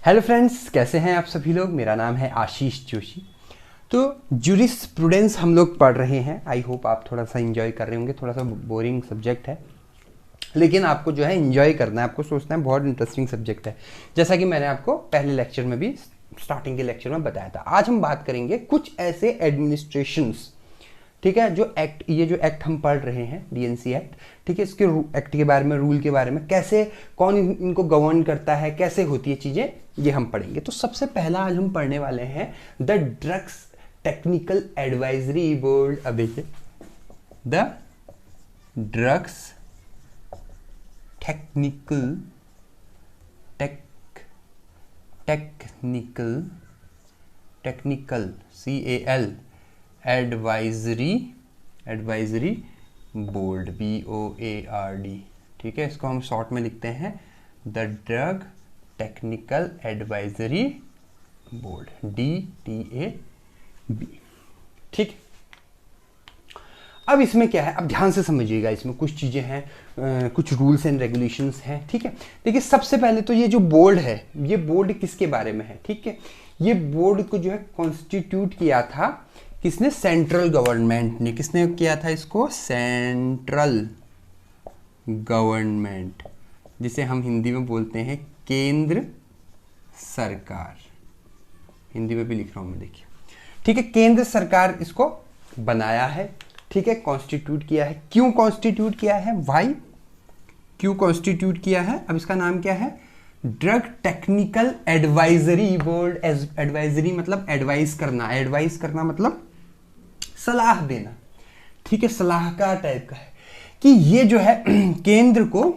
Hello friends, कैसे हैं आप सभी लोग। मेरा नाम है आशीष जोशी। तो जूरिस्प्रूडेंस हम लोग पढ़ रहे हैं। आई होप आप थोड़ा सा एंजॉय कर रहे होंगे। थोड़ा सा बोरिंग सब्जेक्ट है, लेकिन आपको जो है एंजॉय करना है, आपको सोचना है बहुत इंटरेस्टिंग सब्जेक्ट है, जैसा कि मैंने आपको पहले लेक्चर में भी, स्टार्टिंग के लेक्चर में बताया था। आज हम बात करेंगे कुछ ऐसे एडमिनिस्ट्रेशंस, ठीक है, जो एक्ट, ये जो एक्ट हम पढ़ रहे हैं डीएनसी एक्ट, ठीक है, इसके एक्ट के बारे में, रूल के बारे में, कैसे कौन इनको गवर्न करता है, कैसे होती है चीज़ें, ये हम पढ़ेंगे। तो सबसे पहला आज हम पढ़ने वाले हैं the drugs technical advisory board. अब देखिए, the drugs technical CAL advisory board BOARD, ठीक है, इसको हम शॉर्ट में लिखते हैं the drug technical advisory board, DTAB। ठीक, अब इसमें क्या है, अब ध्यान से समझिएगा। इसमें कुछ चीज़ें हैं, कुछ रूल्स एंड रेगुलेशंस हैं, ठीक है। देखिए, सबसे पहले तो ये जो बोर्ड है, ये बोर्ड किसके बारे में है, ठीक है। ये बोर्ड को जो है कॉन्स्टिट्यूट किया था किसने, सेंट्रल गवर्नमेंट ने। किसने किया था इसको, सेंट्रल गवर्नमेंट, जिसे हम हिंदी में बोलते हैं केंद्र सरकार। हिंदी में भी लिख रहा हूं मैं, देखिए, ठीक है। केंद्र सरकार इसको बनाया है, ठीक है, कॉन्स्टिट्यूट किया है। क्यों कॉन्स्टिट्यूट किया है, वाई, क्यों कॉन्स्टिट्यूट किया है। अब इसका नाम क्या है, drug technical advisory board. Advisory मतलब एडवाइस करना, एडवाइस करना मतलब सलाह देना, ठीक है, सलाहकार टाइप का है, कि ये जो है केंद्र को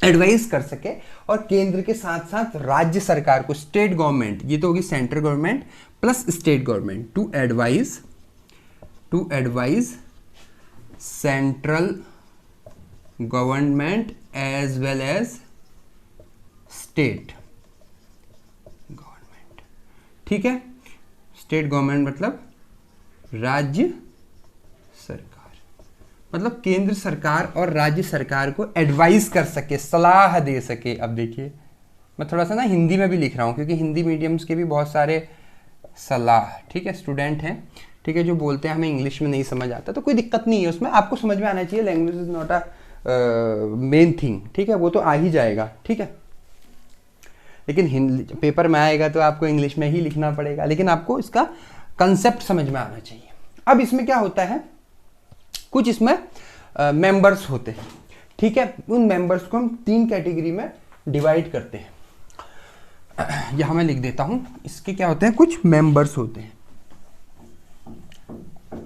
एडवाइस कर सके, और केंद्र के साथ साथ राज्य सरकार को, स्टेट गवर्नमेंट, ये तो होगी central government plus state government, to advise central government as well as state government, ठीक है। स्टेट गवर्नमेंट मतलब राज्य सरकार, मतलब केंद्र सरकार और राज्य सरकार को एडवाइस कर सके, सलाह दे सके। अब देखिए, मैं थोड़ा सा ना हिंदी में भी लिख रहा हूँ, क्योंकि हिंदी मीडियम्स के भी बहुत सारे सलाह, ठीक है, स्टूडेंट हैं, ठीक है, जो बोलते हैं हमें इंग्लिश में नहीं समझ आता, तो कोई दिक्कत नहीं है उसमें, आपको समझ में आना चाहिए। Language is not a main thing, ठीक है, वो तो आ ही जाएगा, ठीक है। लेकिन पेपर में आएगा तो आपको इंग्लिश में ही लिखना पड़ेगा, लेकिन आपको इसका कंसेप्ट समझ में आना चाहिए। अब इसमें क्या होता है, कुछ इसमें मेंबर्स होते हैं, ठीक है। उन मेंबर्स को हम 3 कैटेगरी में डिवाइड करते हैं। यहां मैं लिख देता हूं, इसके क्या होते हैं, कुछ मेंबर्स होते हैं।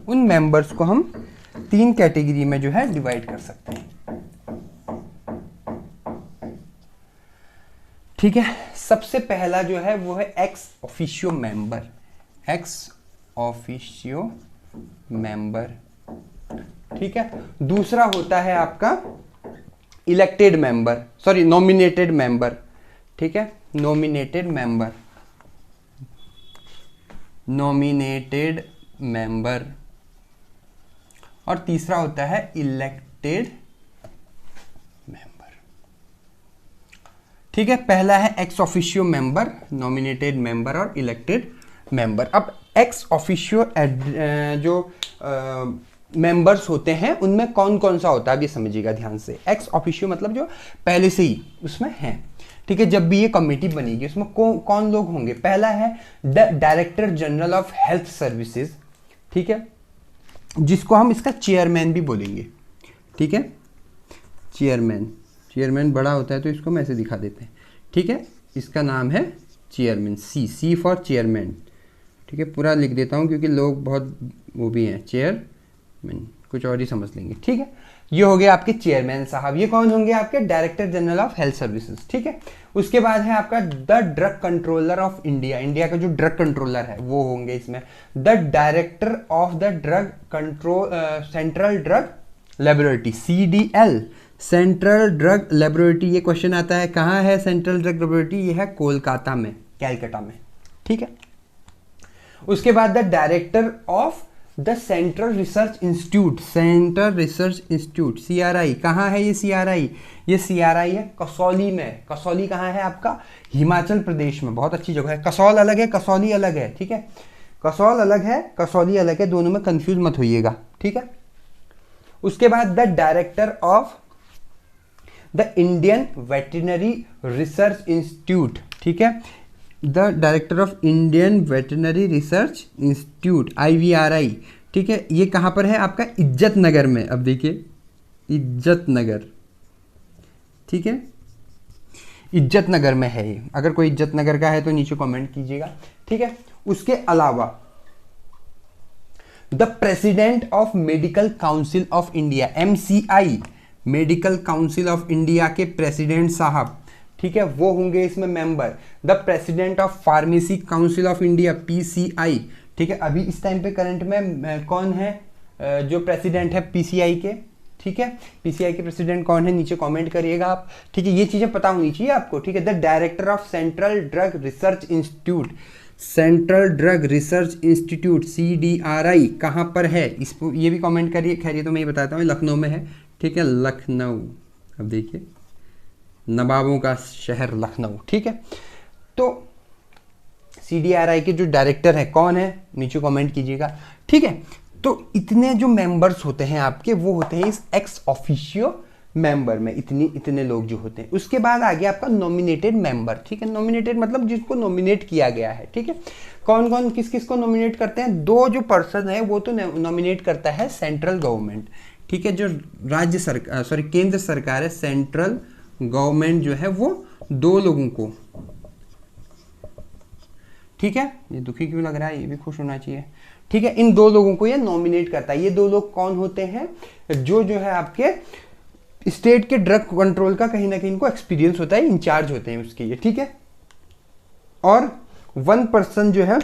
उन मेंबर्स को हम 3 कैटेगरी में जो है डिवाइड कर सकते हैं, ठीक है। सबसे पहला जो है वो है x officio member, ex officio member, ठीक है। दूसरा होता है आपका elected member, sorry nominated member, ठीक है, नॉमिनेटेड मेंबर। और तीसरा होता है इलेक्टेड मेंबर, ठीक है। पहला है x officio member, nominated member और इलेक्टेड मेंबर। अब एक्स ऑफिशियो जो मेंबर्स होते हैं, उनमें कौन कौन सा होता है, अब ये समझिएगा ध्यान से। एक्स ऑफिशियो मतलब जो पहले से ही उसमें है, ठीक है। जब भी ये कमेटी बनेगी, उसमें कौन लोग होंगे। पहला है director general of health services, ठीक है, जिसको हम इसका चेयरमैन भी बोलेंगे, ठीक है। चेयरमैन बड़ा होता है तो इसको हम ऐसे दिखा देते हैं, ठीक है। इसका नाम है चेयरमैन, सी फॉर चेयरमैन, ठीक है। पूरा लिख देता हूं क्योंकि लोग बहुत वो भी हैं, चेयरमैन कुछ और ही समझ लेंगे, ठीक है। ये हो गया आपके चेयरमैन साहब। ये कौन होंगे, आपके director general of health services, ठीक है। उसके बाद है आपका the drug controller of India, India का जो ड्रग कंट्रोलर है वो होंगे इसमें। The director of the drug control central drug laboratory, CDL, central drug laboratory. ये क्वेश्चन आता है, कहाँ है सेंट्रल ड्रग लेबोरेटरी, ये है कोलकाता में, कैलकाटा में, ठीक है। उसके बाद the director of the central research institute, central research institute CRI, कहाँ है ये CRI? ये CRI है कसौली में। कसौली कहाँ है आपका? हिमाचल प्रदेश में। बहुत अच्छी जगह है। कसौल अलग है, कसौली अलग है, ठीक है। कसौल अलग है, कसौली अलग है, दोनों में कंफ्यूज मत होइएगा, ठीक है। उसके बाद the director of the Indian veterinary research institute, ठीक है। The director of Indian veterinary research institute IVRI, ठीक है। ये कहाँ पर है आपका? इज्जत नगर में। अब देखिए इज्जत नगर, ठीक है, इज्जत नगर में है ये। अगर कोई इज्जत नगर का है तो नीचे कमेंट कीजिएगा, ठीक है। उसके अलावा the president of medical council of India MCI, medical council of India के प्रेसिडेंट साहब, ठीक है, वो होंगे इसमें member. The president of pharmacy council of India PCI, ठीक है। अभी इस टाइम पे करंट में कौन है जो प्रेसिडेंट है PCI के, ठीक है। PCI के प्रेसिडेंट कौन है नीचे कमेंट करिएगा आप, ठीक है। ये चीजें पता होनी चाहिए आपको, ठीक है। The director of central drug research institute, central drug research institute CDRI कहाँ पर है? इसको ये भी कमेंट करिए। खैर ये तो मैं ही बताता हूँ, लखनऊ में है, ठीक है, लखनऊ। अब देखिए नवाबों का शहर लखनऊ, ठीक है। तो CDRI के जो डायरेक्टर है कौन है नीचे कमेंट कीजिएगा, ठीक है। तो इतने जो मेंबर्स होते हैं आपके वो होते हैं इस एक्स ऑफिशियो मेंबर में, इतने लोग जो होते हैं। उसके बाद आ गया आपका नॉमिनेटेड मेंबर, ठीक है। नॉमिनेटेड मतलब जिसको नॉमिनेट किया गया है, ठीक है। कौन कौन किस किस को नॉमिनेट करते हैं? दो जो पर्सन है वो तो नॉमिनेट करता है सेंट्रल गवर्नमेंट, ठीक है। जो राज्य सरकार केंद्र सरकार है, सेंट्रल गवर्नमेंट जो है वो दो लोगों को, ठीक है। ये दुखी क्यों लग रहा है? ये भी खुश होना चाहिए, ठीक है। इन दो लोगों को ये नॉमिनेट करता है। ये दो लोग कौन होते हैं? जो है आपके स्टेट के ड्रग कंट्रोल का कहीं ना कहीं इनको एक्सपीरियंस होता है, इंचार्ज होते हैं उसके ये, ठीक है। और 1 पर्सन जो है,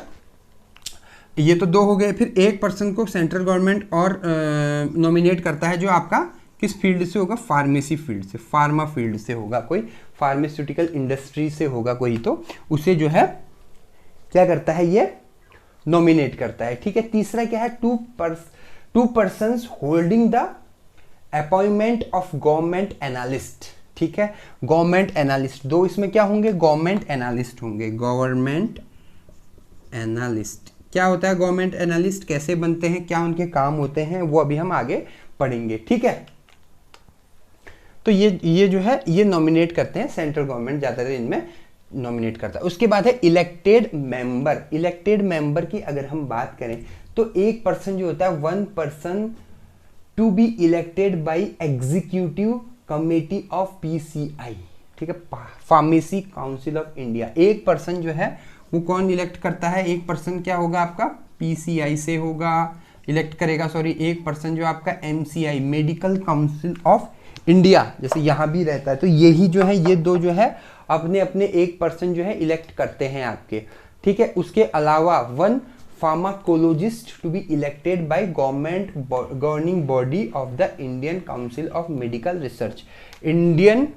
ये तो 2 हो गए। फिर 1 पर्सन को सेंट्रल गवर्नमेंट और नॉमिनेट करता है, जो आपका किस फील्ड से होगा? फार्मेसी फील्ड से, फार्मा फील्ड से होगा, कोई फार्मास्यूटिकल इंडस्ट्री से होगा कोई, तो उसे जो है क्या करता है? ये नॉमिनेट करता है, ठीक है। तीसरा क्या है? 2 persons holding the appointment of government analyst, ठीक है। गवर्नमेंट एनालिस्ट 2 इसमें क्या होंगे? गवर्नमेंट एनालिस्ट होंगे। गवर्नमेंट एनालिस्ट क्या होता है? गवर्नमेंट एनालिस्ट कैसे बनते हैं, क्या उनके काम होते हैं, वो अभी हम आगे पढ़ेंगे, ठीक है। तो ये जो है ये नॉमिनेट करते हैं सेंट्रल गवर्नमेंट, ज्यादातर इनमें नॉमिनेट करता है। उसके बाद है इलेक्टेड मेंबर। इलेक्टेड मेंबर की अगर हम बात करें तो 1 पर्सन जो होता है, 1 person to be elected by executive committee of PCI, ठीक है, pharmacy council of India. 1 person जो है वो कौन इलेक्ट करता है? 1 पर्सन क्या होगा आपका? PCI से होगा, इलेक्ट करेगा, सॉरी। 1 पर्सन जो आपका MCI, medical council of India, जैसे यहाँ भी रहता है, तो यही जो है ये 2 जो है अपने अपने 1 पर्सन जो है इलेक्ट करते हैं आपके, ठीक है। उसके अलावा 1 pharmacologist to be elected by government governing body of the Indian council of medical research, Indian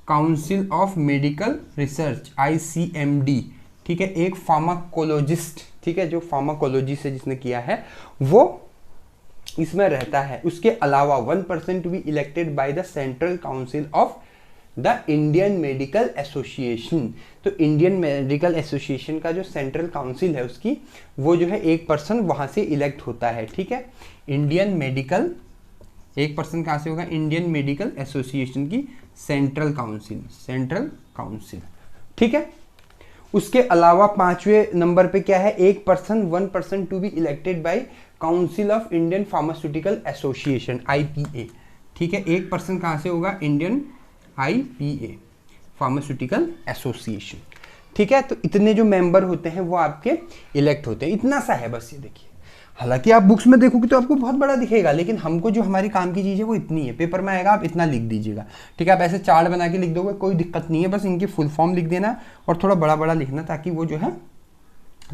council of medical research ICMD, ठीक है। एक फार्माकोलॉजिस्ट, ठीक है, जो फार्माकोलॉजी से जिसने किया है वो इसमें रहता है। उसके अलावा 1 person to be elected by the central council of the Indian medical association. तो इंडियन मेडिकल एसोसिएशन का जो सेंट्रल काउंसिल है उसकी, वो जो है 1 पर्सन वहां से इलेक्ट होता है, ठीक है। इंडियन मेडिकल 1 पर्सन कहां से होगा? इंडियन मेडिकल एसोसिएशन की सेंट्रल काउंसिल, ठीक है। उसके अलावा 5वें नंबर पे क्या है? 1 person to be elected by council of Indian pharmaceutical association IPA, ठीक है। 1 पर्सन कहां से होगा? इंडियन IPA फार्मास्यूटिकल एसोसिएशन, ठीक है। तो इतने जो मेंबर होते हैं वो आपके इलेक्ट होते हैं। इतना सा है बस, ये देखिए। हालांकि आप बुक्स में देखोगे तो आपको बहुत बड़ा दिखेगा, लेकिन हमको जो हमारी काम की चीज़ है वो इतनी है। पेपर में आएगा आप इतना लिख दीजिएगा, ठीक है। आप ऐसे चार्ट बना के लिख दोगे, कोई दिक्कत नहीं है। बस इनकी फुल फॉर्म लिख देना और थोड़ा बड़ा बड़ा लिखना, ताकि वो जो है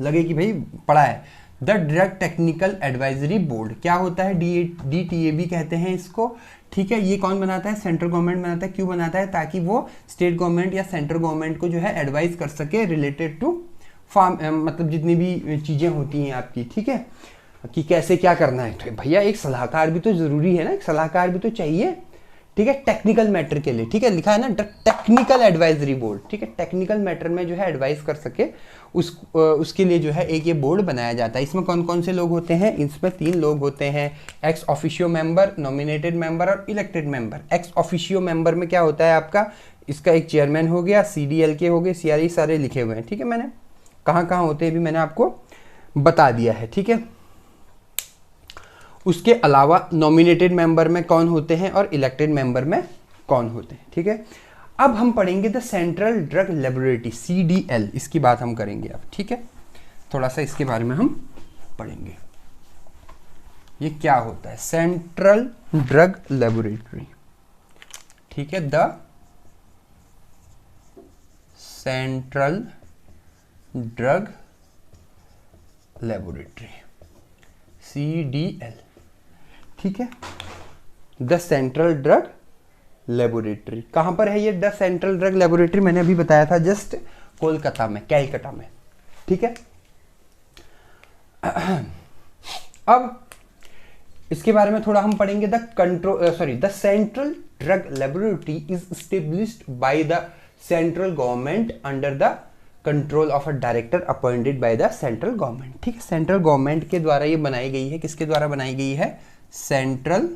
लगे कि भाई पढ़ा है। The drug technical advisory board क्या होता है? DTAB कहते हैं इसको, ठीक है। ये कौन बनाता है? सेंट्रल गवर्नमेंट बनाता है। क्यों बनाता है? ताकि वो स्टेट गवर्नमेंट या सेंट्रल गवर्नमेंट को जो है एडवाइस कर सके रिलेटेड टू फार्म, मतलब जितनी भी चीज़ें होती हैं आपकी, ठीक है। कि कैसे क्या करना है। तो भैया एक सलाहकार भी तो जरूरी है ना, एक सलाहकार भी तो चाहिए, ठीक है, टेक्निकल मैटर के लिए, ठीक है, लिखा है ना टेक्निकल एडवाइजरी बोर्ड, ठीक है, टेक्निकल मैटर में जो है एडवाइस कर सके उसके लिए जो है एक ये बोर्ड बनाया जाता है। इसमें कौन कौन से लोग होते हैं, इसमें 3 लोग होते हैं, ex officio member, nominated member और elected member. Ex officio member में क्या होता है आपका, इसका एक चेयरमैन हो गया, CDLK हो गए, CRE सारे लिखे हुए हैं, ठीक है, मैंने कहाँ कहाँ होते हैं भी मैंने आपको बता दिया है, ठीक है। उसके अलावा नॉमिनेटेड मेंबर में कौन होते हैं और इलेक्टेड मेंबर में कौन होते हैं, ठीक है। अब हम पढ़ेंगे the central drug laboratory, CDL, इसकी बात हम करेंगे अब, ठीक है, थोड़ा सा इसके बारे में हम पढ़ेंगे। ये क्या होता है सेंट्रल ड्रग लेबोरेटरी, ठीक है, the central drug laboratory, CDL, ठीक है, द सेंट्रल ड्रग लेबोरेटरी। कहां पर है ये द सेंट्रल ड्रग लेबोरेटरी, मैंने अभी बताया था जस्ट, कोलकाता में, कैलकाटा में, ठीक है। अब इसके बारे में थोड़ा हम पढ़ेंगे। The central drug laboratory is established by the central government under the control of a director appointed by the central government, ठीक है, सेंट्रल गवर्नमेंट के द्वारा ये बनाई गई है। किसके द्वारा बनाई गई है, सेंट्रल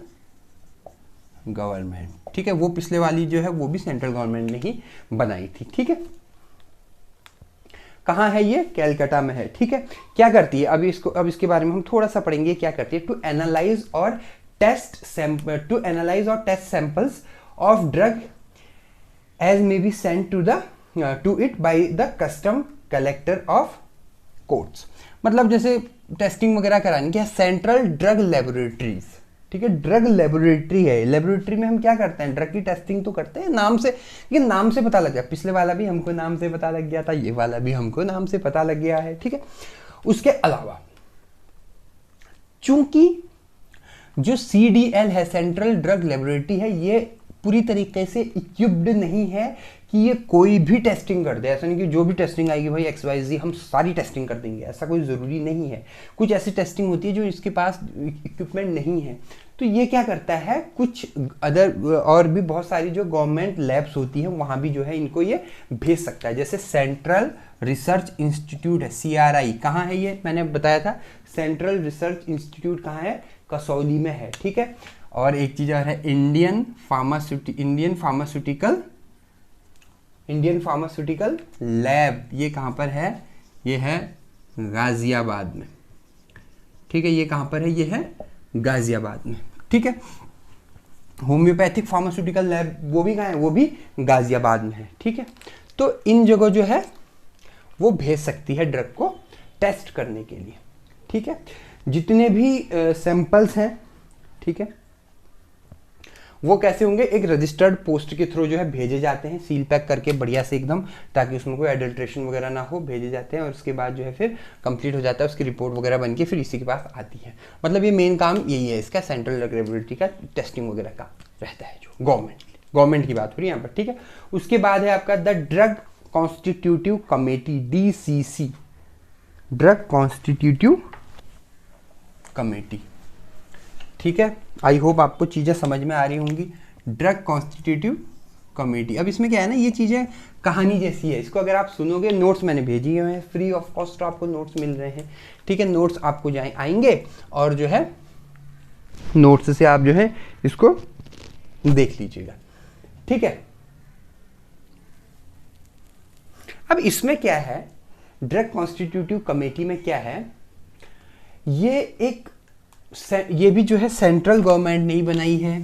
गवर्नमेंट, ठीक है, वो पिछले वाली जो है वो भी सेंट्रल गवर्नमेंट ने ही बनाई थी, ठीक है। कहाँ है ये, कैलकाटा में है, ठीक है। क्या करती है, अब इसके बारे में हम थोड़ा सा पढ़ेंगे। क्या करती है, टू एनालाइज और test samples of drug as may be sent to it by the custom collector of courts. मतलब जैसे टेस्टिंग वगैरह करानी क्या, सेंट्रल ड्रग लेबोरेटरीज, ठीक है, ड्रग लेबोरेटरी है। लेबोरेटरी में हम क्या करते हैं, ड्रग की टेस्टिंग तो करते हैं, नाम से, ये नाम से पता लग गया, पिछले वाला भी हमको नाम से पता लग गया था, ये वाला भी हमको नाम से पता लग गया है, ठीक है। उसके अलावा चूंकि जो CDL है, सेंट्रल ड्रग लेबोरेटरी है, ये पूरी तरीके से इक्विप्ड नहीं है कि ये कोई भी टेस्टिंग कर दे। ऐसा नहीं कि जो भी टेस्टिंग आएगी भाई XYZ हम सारी टेस्टिंग कर देंगे, ऐसा कोई ज़रूरी नहीं है। कुछ ऐसी टेस्टिंग होती है जो इसके पास इक्विपमेंट नहीं है, तो ये क्या करता है, कुछ अदर और भी बहुत सारी जो गवर्नमेंट लैब्स होती हैं वहाँ भी जो है इनको ये भेज सकता है। जैसे सेंट्रल रिसर्च इंस्टीट्यूट है, CRI, कहाँ है ये, मैंने बताया था, सेंट्रल रिसर्च इंस्टीट्यूट कहाँ है, कसौली में है, ठीक है। और एक चीज़ और है, इंडियन फार्मास्यूटिकल लैब, ये कहाँ पर है, ये है गाजियाबाद में, ठीक है, ये कहाँ पर है, ये है गाजियाबाद में, ठीक है। होम्योपैथिक फार्मास्यूटिकल लैब वो भी कहाँ है, वो भी गाजियाबाद में है, ठीक है। तो इन जगह जो है वो भेज सकती है ड्रग को टेस्ट करने के लिए, ठीक है। जितने भी सैंपल्स हैं, ठीक है, वो कैसे होंगे, एक रजिस्टर्ड पोस्ट के थ्रू जो है भेजे जाते हैं, सील पैक करके बढ़िया से एकदम, ताकि उसमें कोई एडल्ट्रेशन वगैरह ना हो, भेजे जाते हैं और उसके बाद जो है फिर कंप्लीट हो जाता है, उसकी रिपोर्ट वगैरह बन के फिर इसी के पास आती है। मतलब ये मेन काम यही है इसका, सेंट्रल ड्रग लेबोरेटरी का टेस्टिंग वगैरह का रहता है, जो गवर्नमेंट की बात हो रही है यहाँ पर, ठीक है। उसके बाद है आपका the drug constitutive committee, DCC, drug constitutive committee, ठीक है। आई होप आपको चीज़ें समझ में आ रही होंगी। ड्रग कॉन्स्टिट्यूटिव कमेटी, अब इसमें क्या है ना, ये चीज़ें कहानी जैसी है, इसको अगर आप सुनोगे, नोट्स मैंने भेजी हुए हैं, फ्री ऑफ कॉस्ट आपको नोट्स मिल रहे हैं, ठीक है। नोट्स आपको आएंगे और जो है नोट्स से आप जो है इसको देख लीजिएगा, ठीक है। अब इसमें क्या है, ड्रग कॉन्स्टिट्यूटिव कमेटी में क्या है, ये भी जो है सेंट्रल गवर्नमेंट ने ही बनाई है,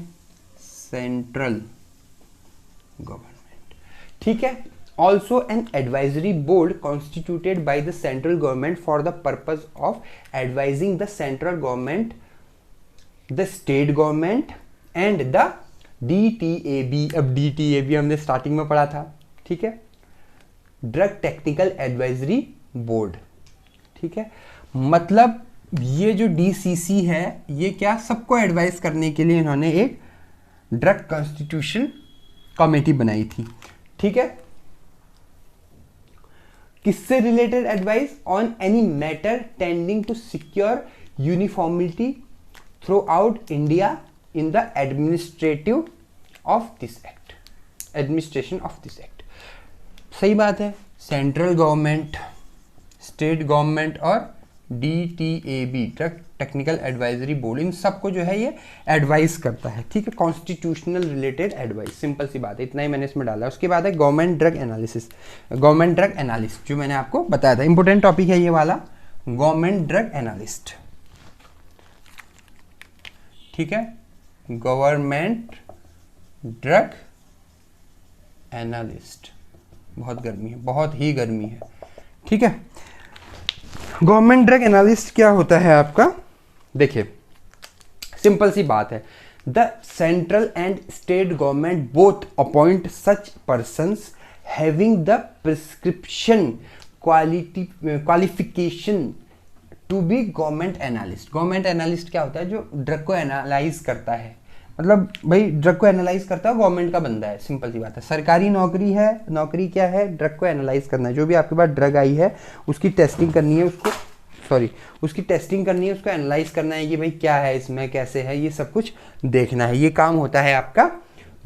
सेंट्रल गवर्नमेंट, ठीक है। Also an advisory board constituted by the central government for the purpose of advising the central government, the state government and the DTAB। अब DTAB हमने स्टार्टिंग में पढ़ा था, ठीक है, ड्रग टेक्निकल एडवाइजरी बोर्ड, ठीक है। मतलब ये जो DCC है, ये क्या, सबको एडवाइस करने के लिए इन्होंने एक ड्रग कॉन्स्टिट्यूशन कमेटी बनाई थी, ठीक है। किससे related advice, on any matter tending to secure uniformity throughout India in the administration of this act. सही बात है। सेंट्रल गवर्नमेंट, स्टेट गवर्नमेंट और DTAB, drug technical advisory board, इन सबको जो है ये एडवाइस करता है, ठीक है, कॉन्स्टिट्यूशनल रिलेटेड एडवाइस। सिंपल सी बात है, इतना ही मैंने इसमें डाला। उसके बाद है गवर्नमेंट ड्रग एनालिस्ट, जो मैंने आपको बताया था, इंपॉर्टेंट टॉपिक है ये वाला, गवर्नमेंट ड्रग एनालिस्ट, ठीक है, गवर्नमेंट ड्रग एनालिस्ट। बहुत गर्मी है, बहुत ही गर्मी है, ठीक है। गवर्नमेंट ड्रग एनालिस्ट क्या होता है आपका? देखिए, सिंपल सी बात है, the central and state government both appoint such persons having the prescription qualification to be government analyst. Government analyst क्या होता है? जो ड्रग को एनालाइज करता है, मतलब भाई ड्रग को एनालाइज करता है, गवर्नमेंट का बंदा है, सिंपल सी बात है। सरकारी नौकरी है, नौकरी क्या है? ड्रग को एनालाइज करना है। जो भी आपके पास ड्रग आई है उसकी टेस्टिंग करनी है, उसकी टेस्टिंग करनी है, उसको एनालाइज करना है कि भाई क्या है इसमें, कैसे है, ये सब कुछ देखना है। ये काम होता है आपका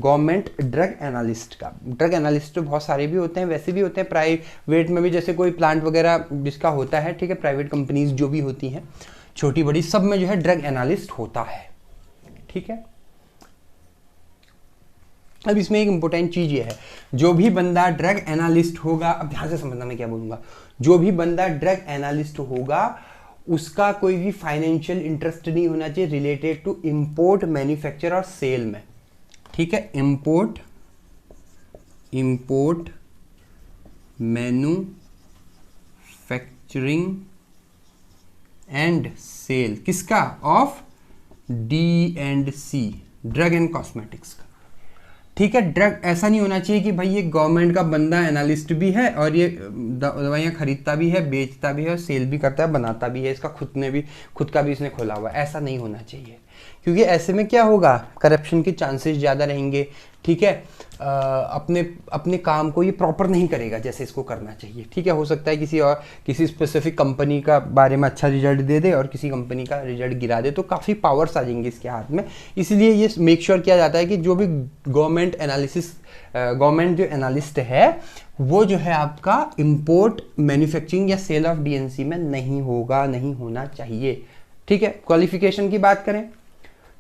गवर्नमेंट ड्रग एनालिस्ट का। ड्रग एनालिस्ट तो बहुत सारे भी होते हैं, वैसे भी होते हैं प्राइवेट में भी, जैसे कोई प्लांट वगैरह जिसका होता है, ठीक है, प्राइवेट कंपनीज जो भी होती हैं छोटी बड़ी, सब में जो है ड्रग एनालिस्ट होता है, ठीक है। अब इसमें एक इंपॉर्टेंट चीज ये है, जो भी बंदा ड्रग एनालिस्ट होगा, अब ध्यान से समझना मैं क्या बोलूंगा, जो भी बंदा ड्रग एनालिस्ट होगा उसका कोई भी फाइनेंशियल इंटरेस्ट नहीं होना चाहिए रिलेटेड टू इंपोर्ट, मैन्युफैक्चर और सेल में, ठीक है। इंपोर्ट मैन्युफैक्चरिंग एंड सेल, किसका? Of D&C, drug and cosmetics का, ठीक है। ड्रग ऐसा नहीं होना चाहिए कि भाई ये गवर्नमेंट का बंदा एनालिस्ट भी है और ये दवाइयाँ खरीदता भी है, बेचता भी है और सेल भी करता है, बनाता भी है, इसका खुद का भी इसने खोला हुआ है। ऐसा नहीं होना चाहिए, क्योंकि ऐसे में क्या होगा, करप्शन के चांसेस ज़्यादा रहेंगे, ठीक है। अपने काम को ये प्रॉपर नहीं करेगा जैसे इसको करना चाहिए, ठीक है। हो सकता है किसी स्पेसिफिक कंपनी का बारे में अच्छा रिजल्ट दे दे और किसी कंपनी का रिजल्ट गिरा दे, तो काफ़ी पावर्स आ जाएंगे इसके हाथ में। इसलिए ये मेक श्योर किया जाता है कि जो भी गवर्नमेंट जो एनालिस्ट है वो जो है आपका इंपोर्ट, मैन्युफैक्चरिंग या सेल ऑफ D&C में नहीं होना चाहिए, ठीक है। क्वालिफिकेशन की बात करें,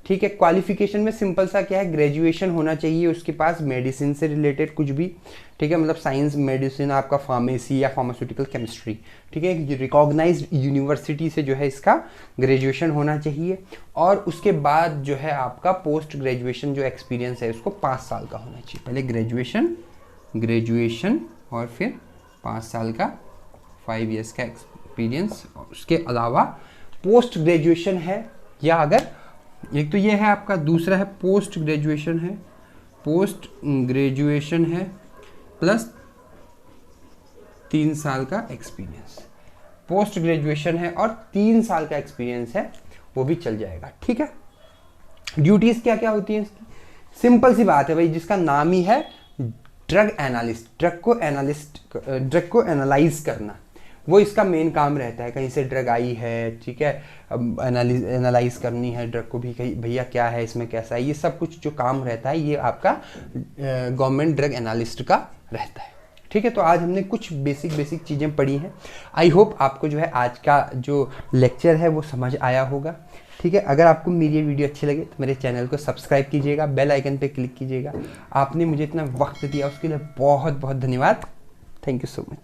ठीक है, क्वालिफिकेशन में सिंपल सा क्या है, ग्रेजुएशन होना चाहिए उसके पास, मेडिसिन से रिलेटेड कुछ भी, ठीक है, मतलब साइंस, मेडिसिन, आपका फार्मेसी या फार्मास्यूटिकल केमिस्ट्री, ठीक है, रिकॉग्नाइज्ड यूनिवर्सिटी से जो है इसका ग्रेजुएशन होना चाहिए। और उसके बाद जो है आपका पोस्ट ग्रेजुएशन जो एक्सपीरियंस है उसको 5 साल का होना चाहिए। पहले ग्रेजुएशन और फिर 5 साल का 5 इयर्स का एक्सपीरियंस। उसके अलावा पोस्ट ग्रेजुएशन है, या अगर एक तो ये है आपका, दूसरा है पोस्ट ग्रेजुएशन है प्लस 3 साल का एक्सपीरियंस। पोस्ट ग्रेजुएशन है और 3 साल का एक्सपीरियंस है, वो भी चल जाएगा, ठीक है। ड्यूटीज क्या क्या होती हैं इसकी? सिंपल सी बात है भाई, जिसका नाम ही है ड्रग एनालिस्ट, ड्रग को एनालाइज करना, वो इसका मेन काम रहता है। कहीं से ड्रग आई है, ठीक है, एनालाइज करनी है ड्रग को भी, कहीं भैया क्या है इसमें, कैसा है, ये सब कुछ जो काम रहता है ये आपका गवर्नमेंट ड्रग एनालिस्ट का रहता है, ठीक है। तो आज हमने कुछ बेसिक चीज़ें पढ़ी हैं। आई होप आपको जो है आज का जो लेक्चर है वो समझ आया होगा, ठीक है। अगर आपको मेरी ये वीडियो अच्छी लगे तो मेरे चैनल को सब्सक्राइब कीजिएगा, बेल आइकन पे क्लिक कीजिएगा। आपने मुझे इतना वक्त दिया उसके लिए बहुत बहुत धन्यवाद। Thank you so much.